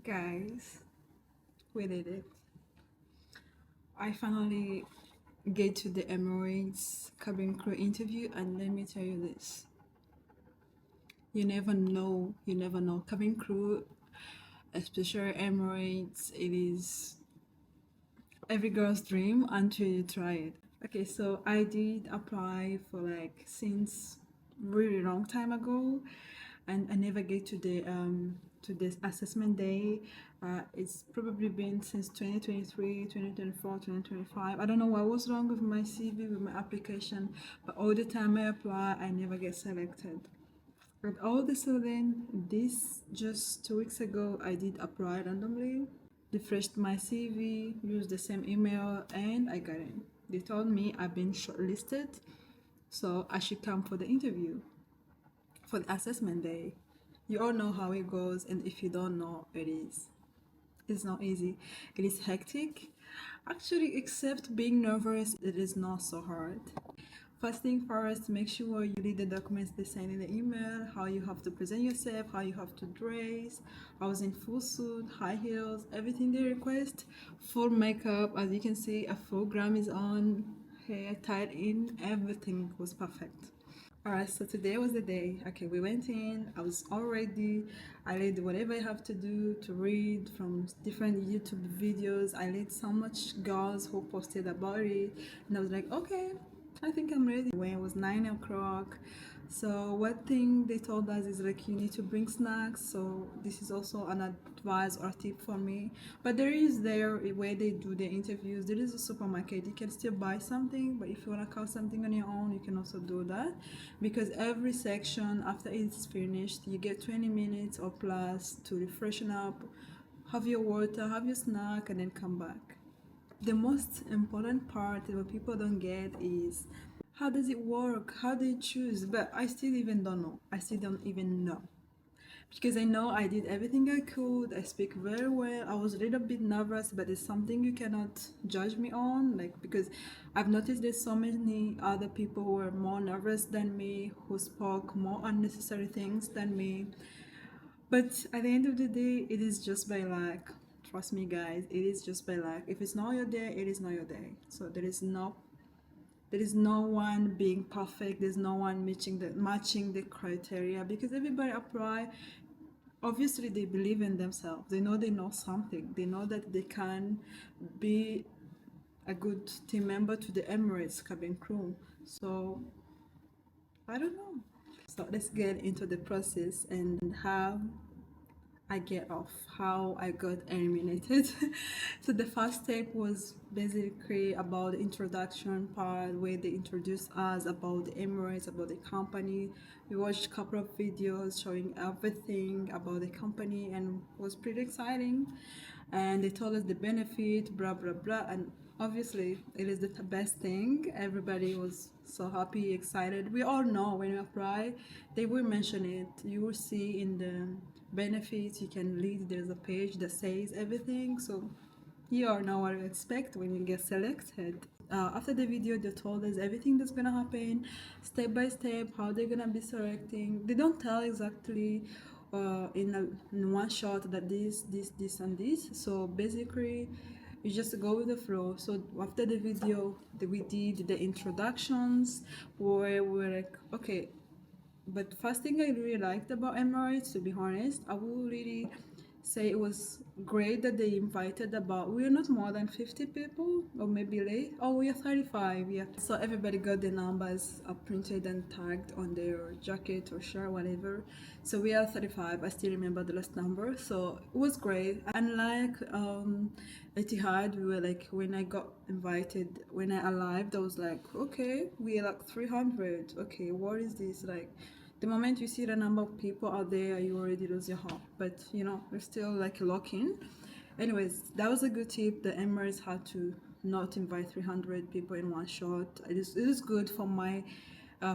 Guys, we did it. I finally get to the Emirates cabin crew interview, and let me tell you this. You never know. Cabin crew, especially Emirates, it is every girl's dream until you try it. Okay, so I did apply for like since really long time ago, and I never get to this assessment day. It's probably been since 2023, 2024, 2025. I don't know what was wrong with my CV, with my application, but all the time I apply, I never get selected. But all of a sudden, this just 2 weeks ago, I did apply randomly, refreshed my CV, used the same email, and I got in. They told me I've been shortlisted, so I should come for the interview, for the assessment day. You all know how it goes, and if you don't know, it's not easy. It is hectic. Actually, except being nervous, it is not so hard. First thing first, make sure you read the documents they send in the email, how you have to present yourself, how you have to dress. I was in full suit, high heels, everything they request. Full makeup, as you can see, a full gram is on, hair tied in, everything was perfect. Alright, so today was the day. Okay, we went in, I was all ready. I read whatever I have to do to read from different YouTube videos. I read so much girls who posted about it, and I was like, okay, I think I'm ready. When it was 9 o'clock, so one thing they told us is like you need to bring snacks. So this is also an advice or tip for me. But there where they do the interviews, there is a supermarket. You can still buy something, but if you wanna cook something on your own, you can also do that. Because every section after it's finished, you get 20 minutes or plus to freshen up, have your water, have your snack, and then come back. The most important part that people don't get is how does it work? How do you choose? But I still even don't know. I still don't even know. Because I know I did everything I could. I speak very well. I was a little bit nervous, but it's something you cannot judge me on. Like, because I've noticed there's so many other people who are more nervous than me, who spoke more unnecessary things than me. But at the end of the day, it is just by luck. Trust me, guys, it is just by luck. If it's not your day, it is not your day. So there is no one being perfect. There's no one matching the criteria, because everybody apply. Obviously, they believe in themselves. They know something. They know that they can be a good team member to the Emirates cabin crew. So I don't know. So let's get into the process and how I get off, how I got eliminated. So the first step was basically about the introduction part, where they introduced us about the Emirates, about the company. We watched a couple of videos showing everything about the company, and it was pretty exciting. And they told us the benefit, blah blah blah, and obviously it is the best thing. Everybody was so happy, excited. We all know when you apply, they will mention it. You will see in the benefits you can read, there's a page that says everything, so you all know what to expect when you get selected. After the video, they told us everything that's gonna happen, step by step, how they're gonna be selecting. They don't tell exactly in one shot that this and this. So basically you just go with the flow. So after the video we did the introductions, where we were like, okay. But first thing I really liked about Emirates, to be honest, I will really say it was great that they invited about, we're not more than 50 people, or maybe late. Oh, we are 35, yeah. So everybody got the numbers printed and tagged on their jacket or shirt, whatever. So we are 35. I still remember the last number. So it was great. Unlike Etihad, we were like, when I got invited, when I arrived, I was like, okay, we are like 300. Okay, what is this? Like, the moment you see the number of people out there, you already lose your hope. But we're still like locking. Anyways, that was a good tip. The Emirates had to not invite 300 people in one shot. It is good for my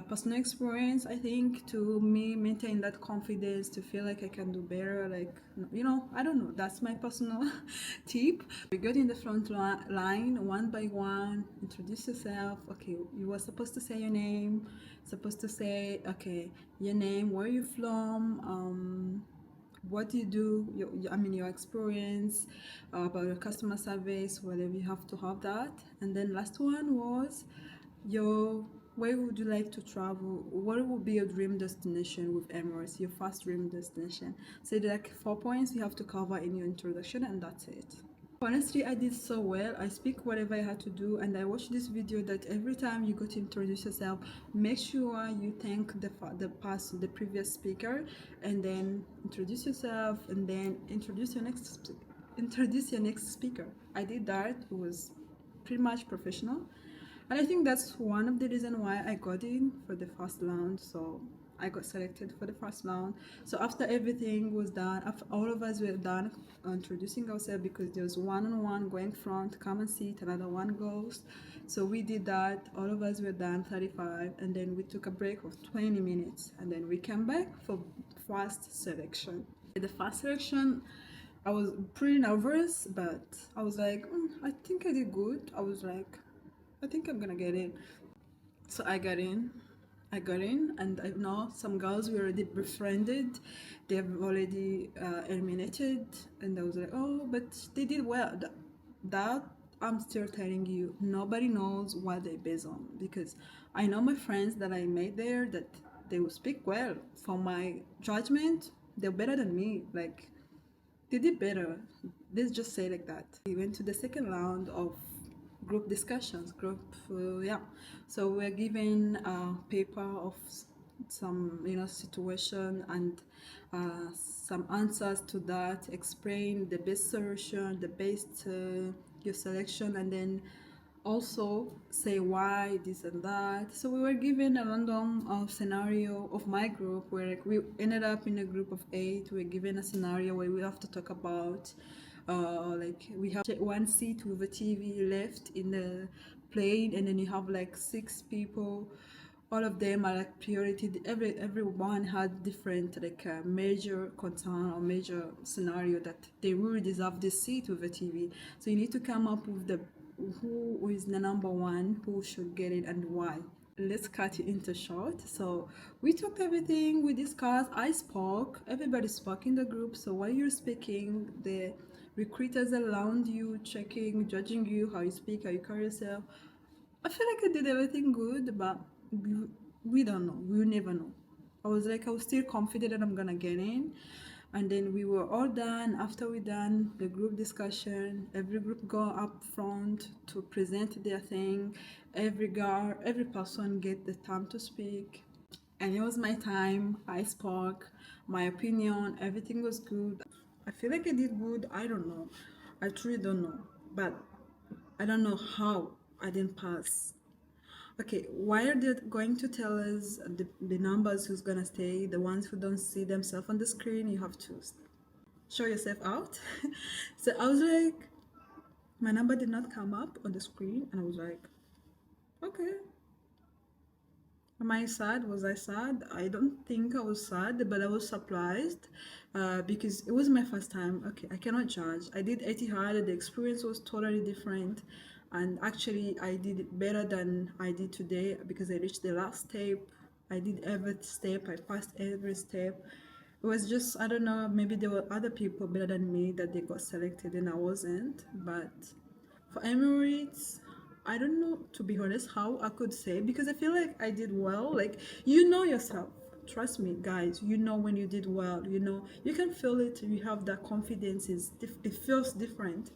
personal experience, I think, to me maintain that confidence, to feel like I can do better. Like, I don't know. That's my personal tip. We got in the front line one by one, introduce yourself. Okay, you were supposed to say your name, supposed to say, okay, your name, where you from, what you do, I mean your experience about your customer service, whatever, you have to have that. And then last one was your, where would you like to travel? What would be your dream destination with Emirates? Your first dream destination. So like 4 points you have to cover in your introduction, and that's it. Honestly, I did so well. I speak whatever I had to do, and I watched this video that every time you go to introduce yourself, make sure you thank the previous speaker, and then introduce yourself, and then introduce your next speaker. I did that. It was pretty much professional, and I think that's one of the reasons why I got in for the first round. So I got selected for the first round. So after everything was done, after all of us were done introducing ourselves, because there was one-on-one going front, come and sit, another one goes. So we did that. All of us were done 35, and then we took a break of 20 minutes, and then we came back for first selection. The first selection, I was pretty nervous, but I was like, I think I did good. I was like, I think I'm gonna get in. So I got in. And I know some girls we already befriended. They've already eliminated, and I was like, oh, but they did well. That I'm still telling you, nobody knows what they base on, because I know my friends that I made there that they will speak well. For my judgment, they're better than me. Like, they did better. Let's just say like that. We went to the second round of group discussions. Yeah. So we're given a paper of some situation, and some answers to that. Explain the best solution, the best your selection, and then also say why this and that. So we were given a random scenario of my group, where like, we ended up in a group of 8. We were given a scenario where we have to talk about like we have one seat with a TV left in the plane, and then you have like 6 people. All of them are like priority. Everyone had different like major concern or major scenario that they really deserve this seat with a TV. So you need to come up with the who is the number one, who should get it, and why. Let's cut it into short. So we talked everything, we discussed, I spoke, everybody spoke in the group. So while you're speaking, the recruiters around you checking, judging you, how you speak, how you carry yourself. I feel like I did everything good, but we don't know. We'll never know. I was still confident that I'm gonna get in. And then we were all done. After we done the group discussion, every group go up front to present their thing. Every person get the time to speak. And it was my time. I spoke my opinion. Everything was good. I feel like I did good. I don't know. I truly don't know. But I don't know how I didn't pass. Okay, why are they going to tell us the numbers who's gonna stay? The ones who don't see themselves on the screen, you have to show yourself out. So I was like, my number did not come up on the screen, and I was like, okay. Am I sad? Was I sad? I don't think I was sad, but I was surprised because it was my first time. Okay, I cannot judge. I did Etihad, the experience was totally different, and actually I did it better than I did today because I reached the last step. I did every step, I passed every step. It was just, I don't know, maybe there were other people better than me that they got selected and I wasn't, but for Emirates, I don't know, to be honest, how I could say, because I feel like I did well. Like, you know yourself. Trust me, guys. You know when you did well. You know, you can feel it. You have that confidence. It feels different.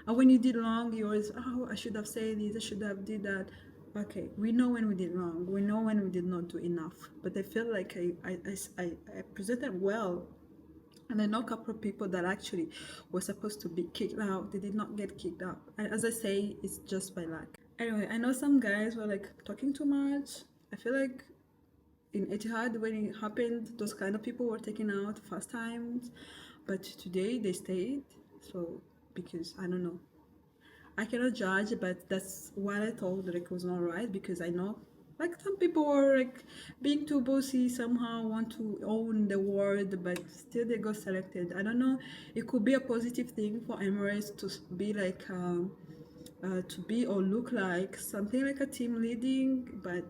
And when you did wrong, you always, oh, I should have said this. I should have did that. Okay, we know when we did wrong. We know when we did not do enough. But I feel like I presented well, and I know a couple of people that actually were supposed to be kicked out. They did not get kicked out. And as I say, it's just by luck. Anyway, I know some guys were like talking too much. I feel like in Etihad, when it happened, those kind of people were taken out first times. But today they stayed. So, because I don't know. I cannot judge, but that's what I thought that it was not right, because I know like some people are like being too bossy, somehow want to own the world, but still they got selected. I don't know, it could be a positive thing for Emirates to be like to be or look like something like a team leading, but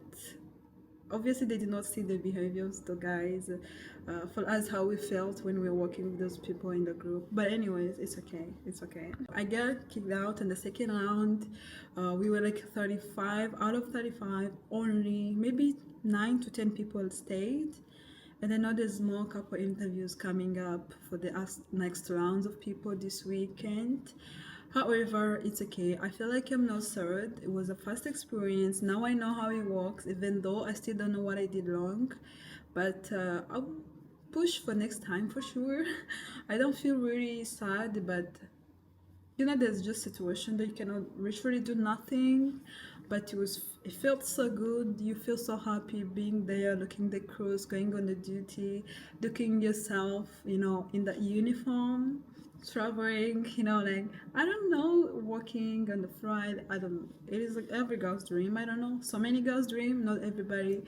obviously they did not see the behaviors, the guys, for us how we felt when we were working with those people in the group. But anyways, it's okay, it's okay. I got kicked out in the second round. We were like 35 out of 35, only maybe 9 to 10 people stayed. And I know there's more couple interviews coming up for the next rounds of people this weekend. However, it's okay. I feel like I'm not third. It was a first experience. Now I know how it works, even though I still don't know what I did wrong. But I'll push for next time for sure. I don't feel really sad, but you know, there's just situation that you cannot literally do nothing, but it felt so good. You feel so happy being there, looking the crews, going on the duty, looking yourself, you know, in that uniform, traveling, you know, like I don't know, walking on the flight. I don't. It is like every girl's dream. I don't know. So many girls' dream, not everybody,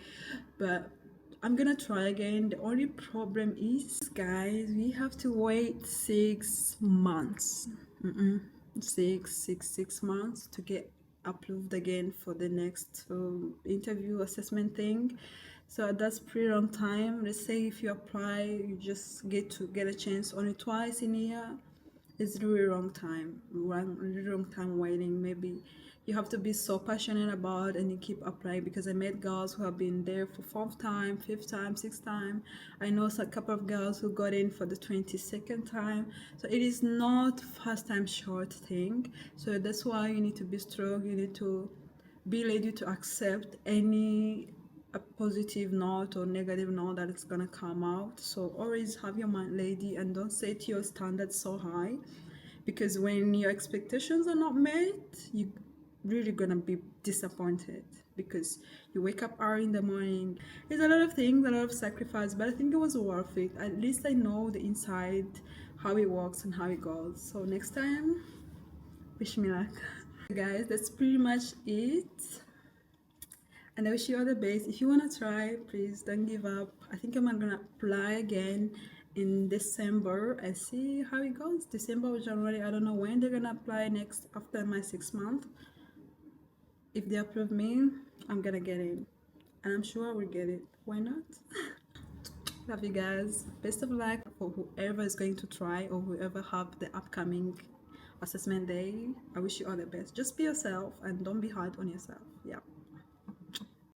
but I'm gonna try again. The only problem is, guys, we have to wait 6 months. Mm-mm. 6 months to get approved again for the next interview assessment thing. So that's pretty long time. Let's say if you apply, you just get a chance only twice in a year. It's really really wrong time waiting. Maybe you have to be so passionate about and you keep applying, because I met girls who have been there for fourth time, fifth time, sixth time. I know a couple of girls who got in for the 22nd time. So it is not first time short thing. So that's why you need to be strong. You need to be ready to accept any a positive note or negative note that it's gonna come out. So always have your mind ready and don't set your standards so high, because when your expectations are not met, you really gonna be disappointed, because you wake up early in the morning. There's a lot of things, a lot of sacrifice, but I think it was worth it. At least I know the inside, how it works and how it goes. So next time, wish me luck. Guys, that's pretty much it, and I wish you all the best. If you want to try, please don't give up. I think I'm gonna apply again in December and see how it goes. December or January, I don't know when they're gonna apply next after my 6 month. If they approve me, I'm gonna get it, and I'm sure I will get it. Why not? Love you guys. Best of luck for whoever is going to try or whoever have the upcoming assessment day. I wish you all the best. Just be yourself and don't be hard on yourself. Yeah.